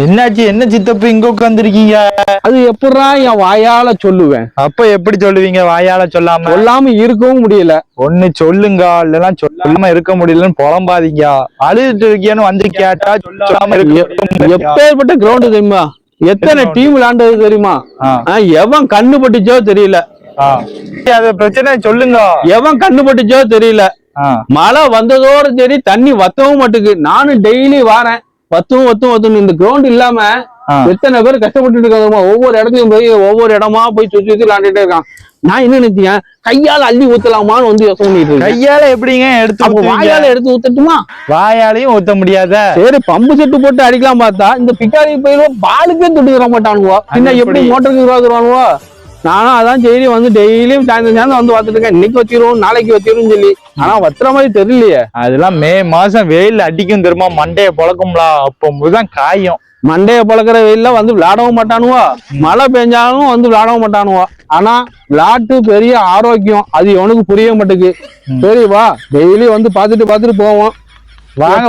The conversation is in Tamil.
என்னாச்சு? என்ன சித்தப்பு இங்க உட்காந்துருக்கீங்க? அது எப்படா என் வாயால சொல்லுவேன்? அப்ப எப்படி சொல்லுவீங்க வாயால சொல்லாம இருக்கவும் முடியல. ஒண்ணு சொல்லுங்க, இல்லைன்னா சொல்லாம இருக்க முடியலன்னு புலம்பாதீங்க. அழுதுட்டு இருக்கேன்னு வந்து கேட்டா சொல்லாம எப்பேற்பட்ட கிரவுண்ட் தெரியுமா? எத்தனை டீம் விளையாண்டது தெரியுமா? எவன் கண்ணு பட்டுச்சோ தெரியல. அது பிரச்சனை சொல்லுங்க. எவன் கண்ணு பட்டுச்சோ தெரியல. மழை வந்ததோட சரி, தண்ணி வத்தவும் மாட்டுக்கு. நானும் டெய்லி வாரேன், வத்தும் இந்த கிரவுண்ட் இல்லாம எத்தனை பேர் கஷ்டப்பட்டு இருக்காங்க. ஒவ்வொரு இடத்துலயும் போய் ஒவ்வொரு இடமா போய் சுத்தி சுத்தி விளையாண்டுட்டே இருக்கான். நான் என்ன நினைச்சேன், கையால அள்ளி ஊத்தலாமான்னு வந்து யோசனை பண்ணிட்டு இருக்கேன். கையால எப்படிங்க எடுத்து? வாயால எடுத்து ஊத்தட்டுமா? வாயாலையும் ஊத்த முடியாத. சரி, பம்பு செட்டு போட்டு அடிக்கலாம் பார்த்தா இந்த பிக்காரி போயிடும், பாலுக்கே தொட்டு தர மாட்டானுவோ. பின்ன எப்படி மோட்டருக்கு உருவாக்குறானுவோ? நானும் அதான் சரி வந்து டெய்லியும் சாயந்தரம் வந்து பார்த்துட்டு இருக்கேன். இன்னைக்கு வச்சிருவோம், நாளைக்கு வச்சிரும் சொல்லி. ஆனா வத்துற மாதிரி தெரியலையே. அதெல்லாம் மே மாசம் வெயில் அடிக்கும் தெரியுமா? மண்டைய பொழக்கும்ல, அப்பதான் காயும். மண்டைய பழக்கிற வெயில்ல வந்து விளையாடவும் மாட்டானுவோ, மழை பெஞ்சாலும் வந்து விளையாடவும் மாட்டானுவோ. ஆனா விளையாட்டு பெரிய ஆரோக்கியம், அது எவனுக்கு புரிய மாட்டேங்குது. சரி வா, டெய்லி வந்து பாத்துட்டு போவோம். வாங்க.